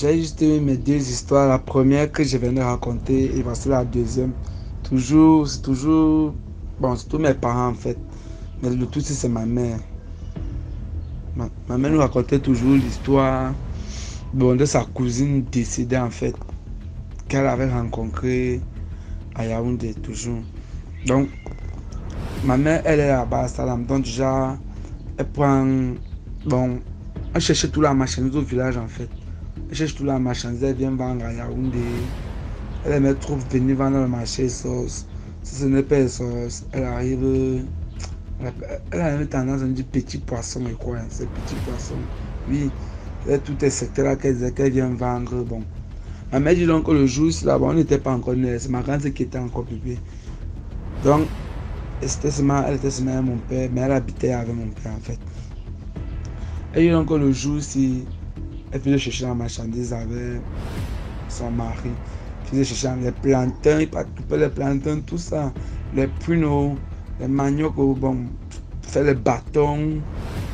J'ai juste eu mes deux histoires. La première que je viens de raconter et voici la deuxième. C'est toujours. Bon, c'est tous mes parents en fait. Mais le tout, c'est ma mère. Ma mère nous racontait toujours l'histoire bon, de sa cousine décédée en fait. Qu'elle avait rencontrée à Yaoundé toujours. Donc, ma mère, elle est là-bas à Salam. Donc, déjà, elle prend. Bon, elle cherchait toute la marchandise au village en fait. Elle cherche toute la marchandise, elle vient vendre à Yaoundé. Elle aimait trop venir vendre le marché sauce. Si ce n'est pas sauce, elle arrive. Elle a une tendance à dire petit poisson et quoi, c'est petit poisson. Oui, c'est tout ces secteurs-là qu'elle vient vendre. Bon. Ma mère dit donc que le jour là-bas, on n'était pas encore nés. C'est ma grande qui était encore bébé. Donc, elle était seulement avec mon père, mais elle habitait avec mon père en fait. Elle dit donc que le jour si elle faisait chercher la marchandise avec son mari. Elle faisait chercher les plantains, les plantains, tout ça. Les pruneaux, les maniocs, bon, faire les bâtons.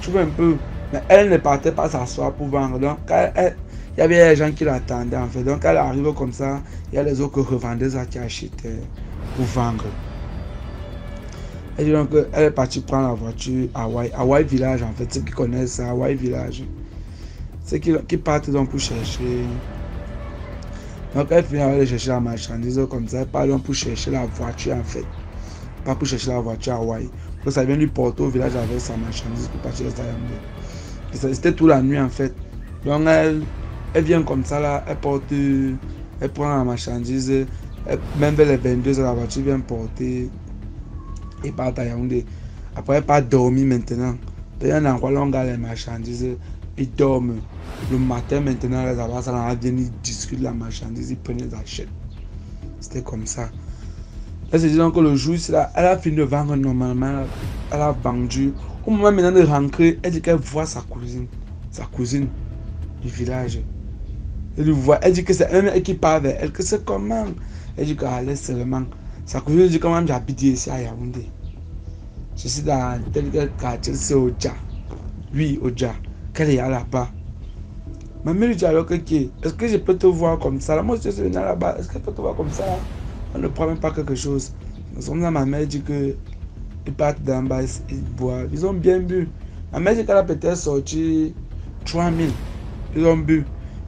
Tu vois un peu. Mais elle ne partait pas s'asseoir pour vendre. Donc, il y avait des gens qui l'attendaient en fait. Donc, elle arrive comme ça. Il y a les autres revendeuses qui achetaient pour vendre. Et donc, elle est partie prendre la voiture à Hawaii Village en fait. Ceux qui connaissent ça, Hawaii Village. Ceux qui partent donc pour chercher. Donc, elle finit aller chercher la marchandise comme ça. Elle part donc pour chercher la voiture en fait. Pas pour chercher la voiture à Hawaii. Donc, ça vient lui porter au village avec sa marchandise pour partir à Yaoundé. C'était toute la nuit en fait. Donc, elle vient comme ça là. Elle prend la marchandise. Même vers les 22h, la voiture vient porter. Et part à Yaoundé. Après, elle part dormir maintenant. Il y a un endroit là où on garde les marchandises. Ils dorment. Le matin, maintenant, les avars viennent, ils discutent la marchandise, ils prennent les achètent. C'était comme ça. Elle se dit donc que le jour, là, elle a fini de vendre normalement. Elle a vendu. Au moment maintenant de rentrer, elle dit qu'elle voit sa cousine du village. Elle voit, elle dit que c'est elle qui parle vers elle, que c'est comment. Elle dit qu'elle est seulement. Sa cousine dit comment j'habite ici à Yaoundé. Je suis dans tel quartier, c'est Oja. Oui, Oja. Qu'elle est là-bas. Ma mère lui dit alors que est-ce que je peux te voir comme ça? Moi, je suis venu là-bas. Est-ce qu'elle peut te voir comme ça? On ne prend même pas quelque chose. Ma mère dit que ils partent d'en bas, ils boivent. Ils ont bien bu. Ma mère dit qu'elle a peut-être sorti 3000. Ils ont bu.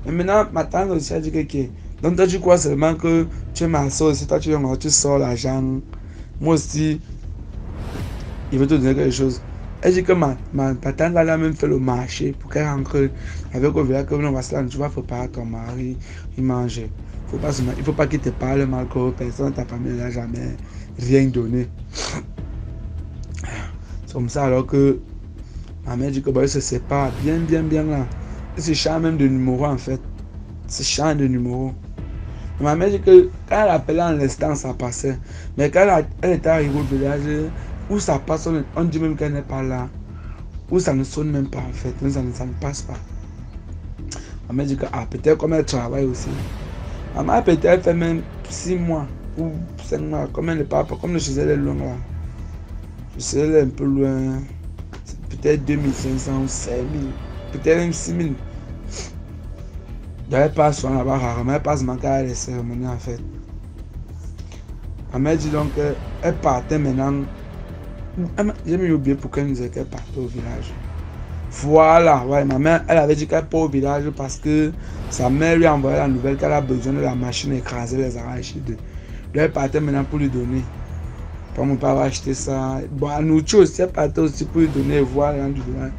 Mais maintenant, ma tante aussi a dit que donc toi tu crois seulement que tu es ma soeur, si toi tu sors l'argent. Moi aussi, il veut te donner quelque chose. Elle dit que ma tante elle a même fait le marché pour qu'elle rentre avec au village que non, tu vas préparer ton mari, il mange. Il ne faut pas qu'il te parle mal que personne, ta famille n'a jamais rien donné. C'est comme ça alors que ma mère dit que bah, elle se sépare bien là. Elle se change même de numéro en fait. Se change de numéro. Ma mère dit que quand elle appelait en l'instant ça passait. Mais quand elle était arrivée au village, où ça passe, on dit même qu'elle n'est pas là. Où ça ne sonne même pas en fait. Ça ne passe pas. Ma mère dit que peut-être comme elle travaille aussi. Maman peut-être fait même 6 mois ou 5 mois. Comme elle n'est pas, comme le chez elle est loin là. Le chez elle est un peu loin. Peut-être 2500 ou 5000. Peut-être même 6000. Elle passe souvent là-bas rarement. Elle passe manquer à les cérémonies en fait. Ma mère dit donc qu'elle partait maintenant. J'ai mis oublié pour qu'elle nous dise qu'elle partait au village. Voilà, ouais, ma mère, elle avait dit qu'elle part au village parce que sa mère lui a envoyé la nouvelle qu'elle a besoin de la machine écraser les arachides. Elle partait maintenant pour lui donner. Pour mon père va acheter ça. Bon, à nous aussi, elle partait aussi pour lui donner et voir les gens du village.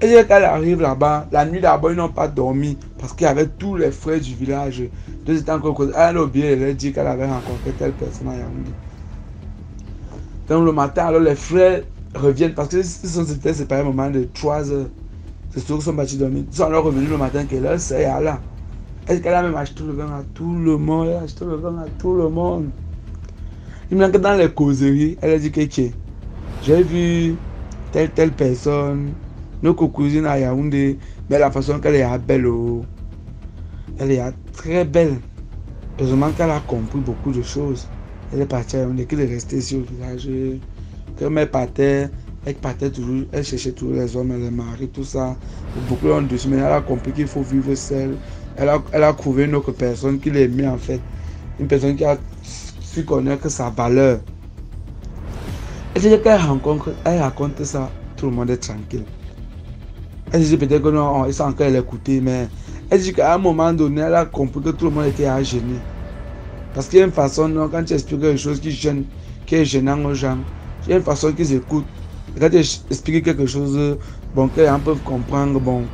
Et dès qu'elle arrive là-bas, la nuit d'abord, ils n'ont pas dormi parce qu'il y avait tous les frères du village. Deux étaient encore causés. Elle a oublié, elle a dit qu'elle avait rencontré telle personne à Yaoundé. Donc le matin, alors les frères reviennent parce qu'ils s'étaient séparés au moment de 3 heures. C'est ceux qui sont partis dormir. Ils sont alors revenus le matin que là, c'est là. Est-ce qu'elle a même acheté le vin à tout le monde? Elle a acheté le vin à tout le monde. Il me que dans les causeries, elle a dit que j'ai vu telle personne, nos cousines à Yaoundé, mais la façon qu'elle est belle, elle est très belle. Heureusement qu'elle a compris beaucoup de choses. Elle est partie à Yaoundé, qu'elle est restée ici au village. Comme elle partait toujours, elle cherchait tous les hommes, les maris, tout ça. Beaucoup ont dessus, mais elle a compris qu'il faut vivre seule. Elle a trouvé une autre personne qui l'aimait en fait. Une personne qui a su connaître sa valeur. Elle dit qu'elle rencontre, elle raconte ça, tout le monde est tranquille. Elle dit peut-être que non, il sent qu'elle écoutait, mais elle dit qu'à un moment donné, elle a compris que tout le monde était à gêner. Parce qu'il y a une façon, non, quand tu expliques quelque chose qui est gênant aux gens, il y a une façon qu'ils écoutent. Et quand tu expliques quelque chose, bon, que les gens peuvent comprendre, bon,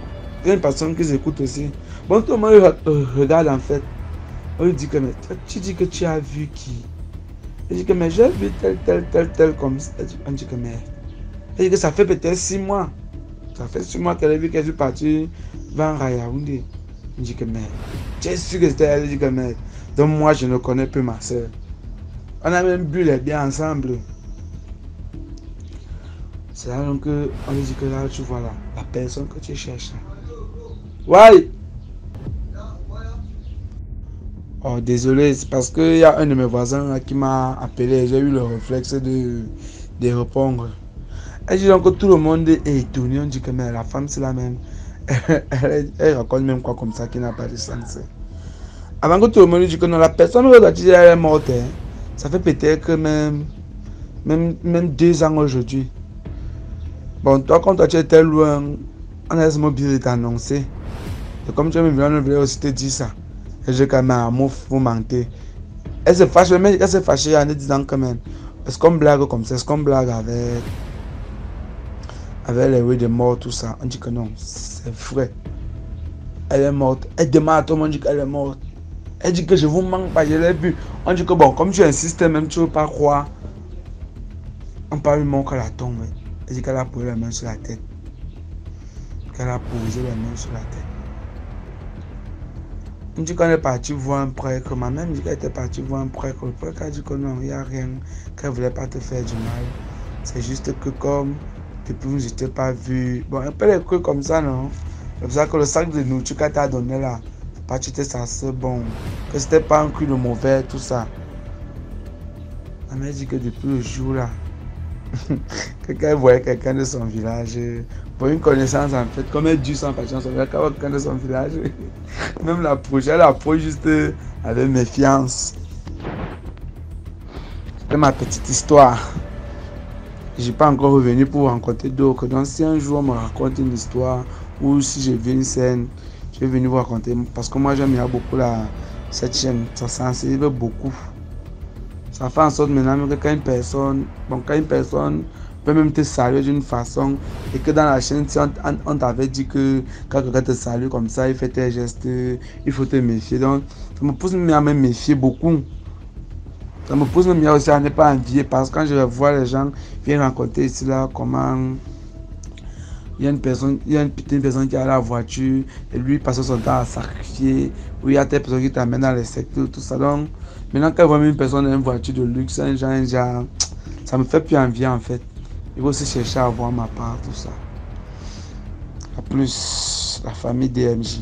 il y a une façon qu'ils écoutent aussi. Bon, tout le monde regarde en fait. On lui dit que, mais tu dis que tu as vu qui? Elle dit que, mais j'ai vu tel comme ça. On dit que, mais. Elle dit que ça fait peut-être 6 mois. Ça fait 6 mois qu'elle a vu qu'elle est partie vers Yaoundé. Il dit que, mais, tu es sûr que c'était elle? Elle dit que, mais, donc moi, je ne connais plus ma soeur. On a même bu les biens ensemble. C'est là donc on lui dit que là, tu vois là, la personne que tu cherches. Ouais! Oh, désolé, c'est parce qu'il y a un de mes voisins là, qui m'a appelé. J'ai eu le réflexe de répondre. Elle dit donc que tout le monde est étonné. On dit que mais la femme, c'est la même. Elle raconte même quoi comme ça qui n'a pas de sens. Avant que tout le monde dise que non, la personne que tu dis elle est morte. Hein. Ça fait peut-être que même 2 ans aujourd'hui. Bon, toi, quand tu étais loin, on a obligé de t'annoncer. Et comme tu me viens, on voulait aussi te dire ça. Et j'ai quand même un mot pour mentir. Elle se fâche, mais elle se fâche en disant quand même. Est-ce qu'on blague comme ça? Est-ce qu'on blague avec les rues de mort, tout ça? On dit que non, c'est vrai. Elle est morte. Elle demande à tout le monde qu'elle est morte. Elle dit que je vous manque pas, je l'ai vu. On dit que bon, comme tu insistes même, tu ne veux pas croire. On parle du manque à la tombe. Elle dit qu'elle a posé la main sur la tête. Qu'elle a posé la main sur la tête. On dit qu'on est parti voir un prêtre. Ma mère me dit qu'elle était partie voir un prêtre. Le prêtre a dit que non, il n'y a rien, qu'elle ne voulait pas te faire du mal. C'est juste que comme depuis vous n'étiez pas vu. Bon, un peu les trucs comme ça, non? C'est pour ça que le sac de nourriture qu'elle t'a donné là, pas tu t'es censé bon. Que c'était pas un cul de mauvais, tout ça. Ma mère dit que depuis le jour là, quelqu'un voyait quelqu'un de son village, pour une connaissance en fait, comme elle dut sans patience, on voyait quelqu'un de son village, même la prochaine, elle approche juste avec méfiance. C'était ma petite histoire. Je n'ai pas encore revenu pour rencontrer d'autres. Donc si un jour on me raconte une histoire ou si je vis une scène, je vais venir vous raconter. Parce que moi j'aime bien beaucoup cette chaîne. Ça sensibilise beaucoup. Ça fait en sorte maintenant que quand une personne peut même te saluer d'une façon et que dans la chaîne, si on t'avait dit que quand quelqu'un te salue comme ça, il fait tes gestes, il faut te méfier. Donc ça me pousse même à me méfier beaucoup. Ça me pousse même aussi à ne pas envier parce que quand je vois les gens viennent raconter ici là comment il y a une personne qui a la voiture et lui passe son temps à sacrifier, ou il y a des personnes qui t'amènent dans les secteurs, tout ça. Donc maintenant quand je vois une personne dans une voiture de luxe, un genre, ça me fait plus envie en fait. Il faut aussi chercher à avoir ma part, tout ça. A plus, la famille DMJ.